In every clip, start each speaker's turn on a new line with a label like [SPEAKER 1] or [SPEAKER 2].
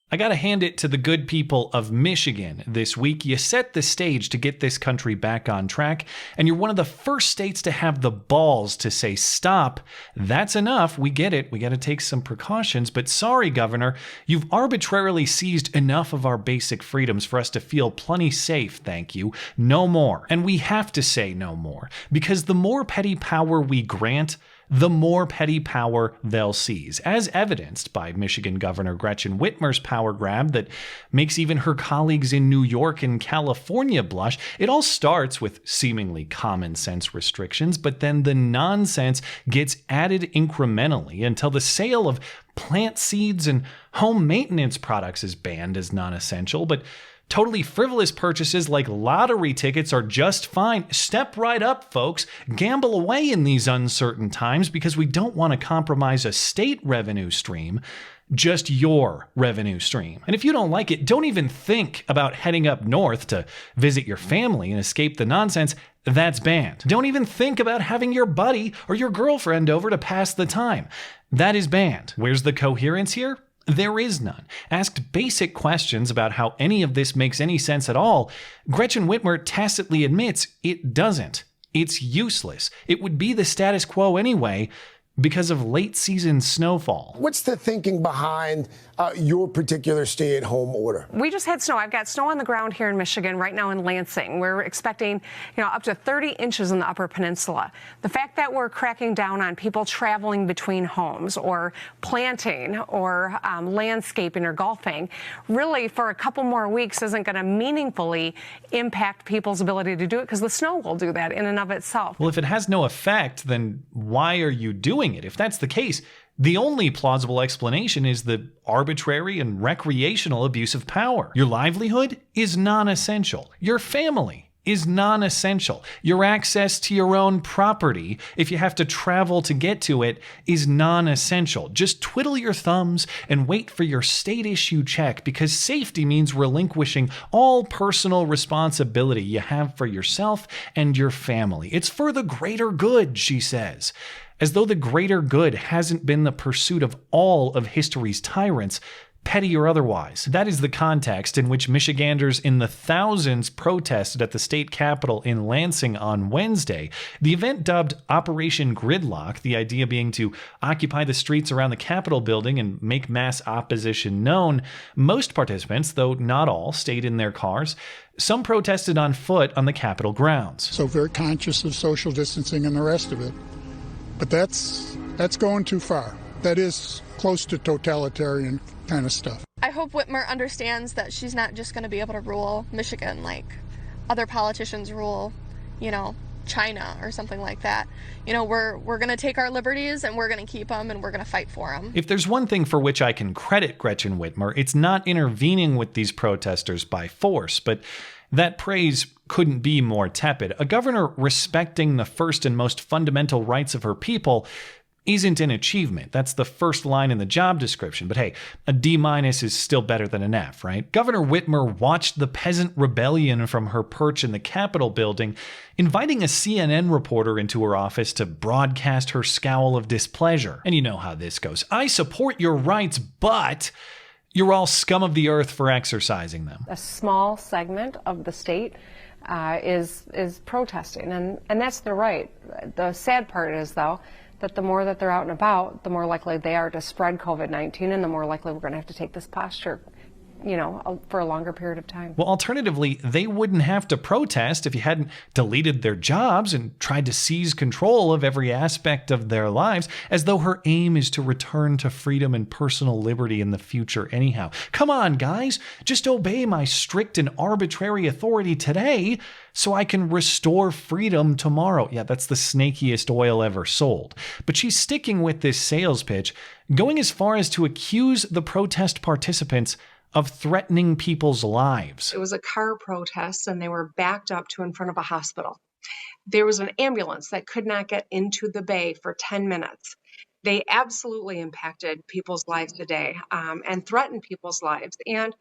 [SPEAKER 1] I gotta hand it to the good people of Michigan this week. You set the stage to get this country back on track, and you're one of the first states to have the balls to say stop. That's enough. We get it. We gotta take some precautions, but sorry, Governor, you've arbitrarily seized enough of our basic freedoms for us to feel plenty safe, thank you. No more. And we have to say no more, because the more petty power we grant, the more petty power they'll seize, as evidenced by Michigan Governor Gretchen Whitmer's power grab that makes even her colleagues in New York and California blush. It all starts with seemingly common sense restrictions, but then the nonsense gets added incrementally until the sale of plant seeds and home maintenance products is banned as non-essential, but totally frivolous purchases like lottery tickets are just fine. Step right up, folks. Gamble away in these uncertain times because we don't want to compromise a state revenue stream, just your revenue stream. And if you don't like it, don't even think about heading up north to visit your family and escape the nonsense. That's banned. Don't even think about having your buddy or your girlfriend over to pass the time. That is banned. Where's the coherence here? There is none. Asked basic questions about how any of this makes any sense at all, Gretchen Whitmer tacitly admits it doesn't. It's useless. It would be the status quo anyway because of late season snowfall.
[SPEAKER 2] What's the thinking behind your particular stay-at-home order?
[SPEAKER 3] We just had snow. I've got snow on the ground here in Michigan right now in Lansing. We're expecting, up to 30 inches in the Upper Peninsula. The fact that we're cracking down on people traveling between homes or planting or landscaping or golfing really for a couple more weeks isn't going to meaningfully impact people's ability to do it because the snow will do that in and of itself.
[SPEAKER 1] Well, if it has no effect, then why are you doing it? If that's the case, the only plausible explanation is the arbitrary and recreational abuse of power. Your livelihood is non-essential. Your family is non-essential. Your access to your own property, if you have to travel to get to it, is non-essential. Just twiddle your thumbs and wait for your state issue check, because safety means relinquishing all personal responsibility you have for yourself and your family. It's for the greater good, she says. As though the greater good hasn't been the pursuit of all of history's tyrants, petty or otherwise. That is the context in which Michiganders in the thousands protested at the state capitol in Lansing on Wednesday. The event, dubbed Operation Gridlock, the idea being to occupy the streets around the Capitol building and make mass opposition known. Most participants, though not all, stayed in their cars. Some protested on foot on the Capitol grounds.
[SPEAKER 4] So very conscious of social distancing and the rest of it. But that's going too far. That is close to totalitarian kind of stuff.
[SPEAKER 5] I hope Whitmer understands that she's not just going to be able to rule Michigan like other politicians rule, China or something like that. We're going to take our liberties and we're going to keep them and we're going to fight for them.
[SPEAKER 1] If there's one thing for which I can credit Gretchen Whitmer, it's not intervening with these protesters by force, but that praise couldn't be more tepid. A governor respecting the first and most fundamental rights of her people isn't an achievement. That's the first line in the job description. But hey, a D- is still better than an F, right? Governor Whitmer watched the peasant rebellion from her perch in the Capitol building, inviting a CNN reporter into her office to broadcast her scowl of displeasure. And you know how this goes. I support your rights, but you're all scum of the earth for exercising them.
[SPEAKER 3] A small segment of the state is protesting, and that's their right. The sad part is, though, that the more that they're out and about, the more likely they are to spread COVID-19, and the more likely we're going to have to take this posture, for a longer period of time.
[SPEAKER 1] Well, alternatively, they wouldn't have to protest if you hadn't deleted their jobs and tried to seize control of every aspect of their lives, as though her aim is to return to freedom and personal liberty in the future anyhow. Come on, guys, just obey my strict and arbitrary authority today so I can restore freedom tomorrow. Yeah, that's the snakiest oil ever sold. But she's sticking with this sales pitch, going as far as to accuse the protest participants of threatening people's lives.
[SPEAKER 6] It was a car protest and they were backed up to in front of a hospital. There was an ambulance that could not get into the bay for 10 minutes. They absolutely impacted people's lives today and threatened people's lives. And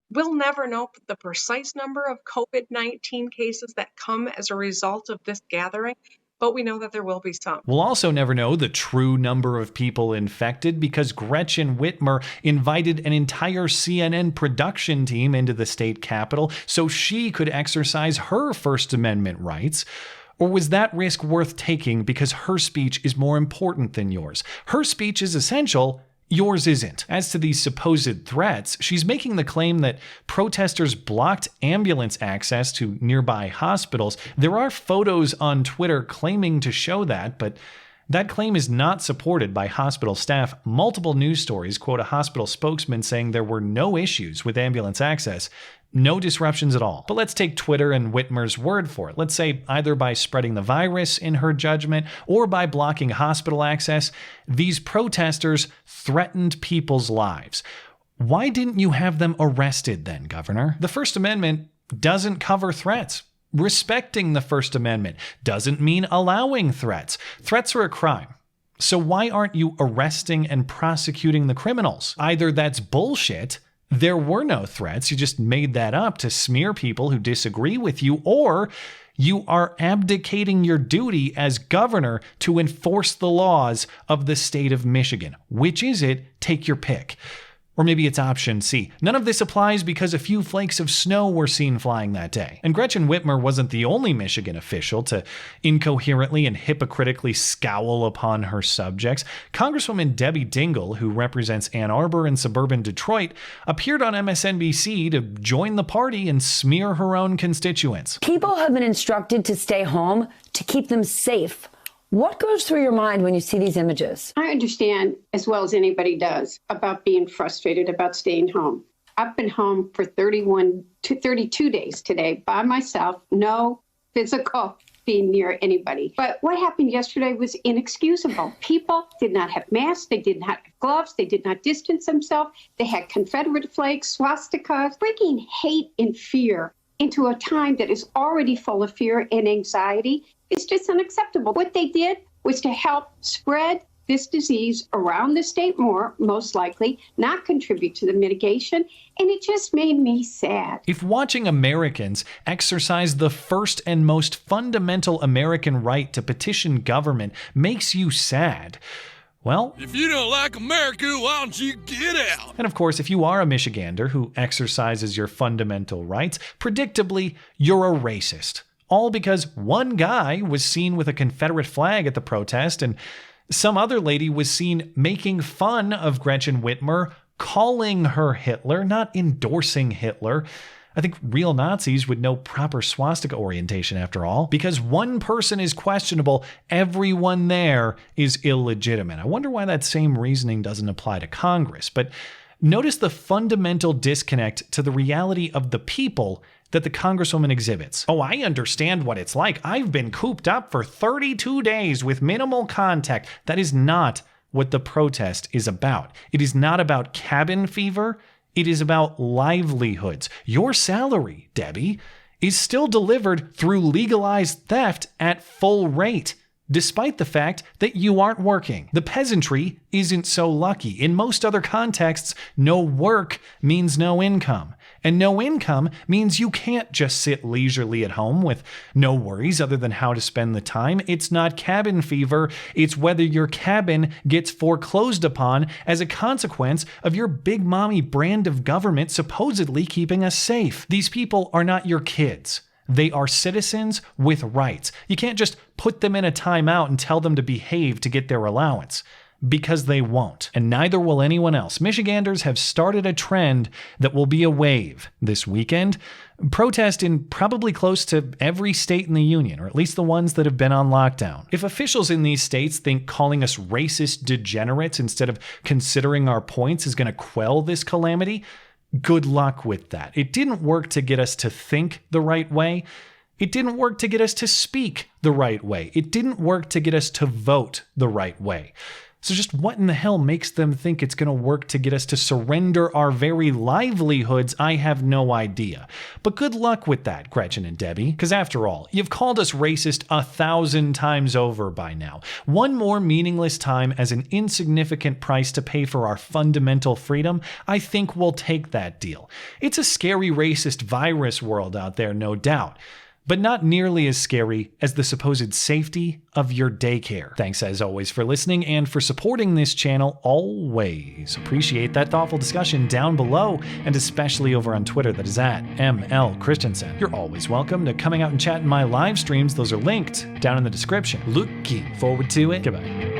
[SPEAKER 6] we'll never know the precise number of COVID-19 cases that come as a result of this gathering, but we know that there will be some.
[SPEAKER 1] We'll also never know the true number of people infected because Gretchen Whitmer invited an entire CNN production team into the state capitol so she could exercise her First Amendment rights. Or was that risk worth taking because her speech is more important than yours? Her speech is essential. Yours isn't. As to these supposed threats, she's making the claim that protesters blocked ambulance access to nearby hospitals. There are photos on Twitter claiming to show that, but that claim is not supported by hospital staff. Multiple news stories quote a hospital spokesman saying there were no issues with ambulance access. No disruptions at all. But let's take Twitter and Whitmer's word for it. Let's say either by spreading the virus in her judgment or by blocking hospital access, these protesters threatened people's lives. Why didn't you have them arrested then, Governor? The First Amendment doesn't cover threats. Respecting the First Amendment doesn't mean allowing threats. Threats are a crime. So why aren't you arresting and prosecuting the criminals? Either that's bullshit, there were no threats, you just made that up to smear people who disagree with you, or you are abdicating your duty as governor to enforce the laws of the state of Michigan. Which is it? Take your pick. Or maybe it's option C. None of this applies because a few flakes of snow were seen flying that day. And Gretchen Whitmer wasn't the only Michigan official to incoherently and hypocritically scowl upon her subjects. Congresswoman Debbie Dingell, who represents Ann Arbor and suburban Detroit, appeared on MSNBC to join the party and smear her own constituents.
[SPEAKER 7] People have been instructed to stay home to keep them safe. What goes through your mind when you see these images?
[SPEAKER 8] I understand as well as anybody does about being frustrated about staying home. I've been home for 31 to 32 days today by myself, no physical being near anybody. But what happened yesterday was inexcusable. People did not have masks, they did not have gloves, they did not distance themselves, they had Confederate flags, swastikas, bringing hate and fear into a time that is already full of fear and anxiety. It's just unacceptable. What they did was to help spread this disease around the state more, most likely, not contribute to the mitigation, and it just made me sad.
[SPEAKER 1] If watching Americans exercise the first and most fundamental American right to petition government makes you sad, well,
[SPEAKER 9] if you don't like America, why don't you get out?
[SPEAKER 1] And of course, if you are a Michigander who exercises your fundamental rights, predictably, you're a racist. All because one guy was seen with a Confederate flag at the protest and some other lady was seen making fun of Gretchen Whitmer, calling her Hitler, not endorsing Hitler. I think real Nazis would know proper swastika orientation after all. Because one person is questionable, everyone there is illegitimate. I wonder why that same reasoning doesn't apply to Congress. But notice the fundamental disconnect to the reality of the people that the Congresswoman exhibits. Oh, I understand what it's like. I've been cooped up for 32 days with minimal contact. That is not what the protest is about. It is not about cabin fever. It is about livelihoods. Your salary, Debbie, is still delivered through legalized theft at full rate, despite the fact that you aren't working. The peasantry isn't so lucky. In most other contexts, no work means no income. And no income means you can't just sit leisurely at home with no worries other than how to spend the time. It's not cabin fever. It's whether your cabin gets foreclosed upon as a consequence of your big mommy brand of government supposedly keeping us safe. These people are not your kids. They are citizens with rights. You can't just put them in a timeout and tell them to behave to get their allowance. Because they won't. And neither will anyone else. Michiganders have started a trend that will be a wave this weekend. Protest in probably close to every state in the union, or at least the ones that have been on lockdown. If officials in these states think calling us racist degenerates instead of considering our points is going to quell this calamity, good luck with that. It didn't work to get us to think the right way. It didn't work to get us to speak the right way. It didn't work to get us to vote the right way. So just what in the hell makes them think it's going to work to get us to surrender our very livelihoods? I have no idea. But good luck with that, Gretchen and Debbie, because after all, you've called us racist 1,000 times over by now. One more meaningless time as an insignificant price to pay for our fundamental freedom, I think we'll take that deal. It's a scary racist virus world out there, no doubt. but not nearly as scary as the supposed safety of your daycare. Thanks as always for listening and for supporting this channel always. Appreciate that thoughtful discussion down below, and especially over on Twitter, that is at ML Christiansen. You're always welcome to coming out and chat in my live streams. Those are linked down in the description. Looking forward to it. Goodbye.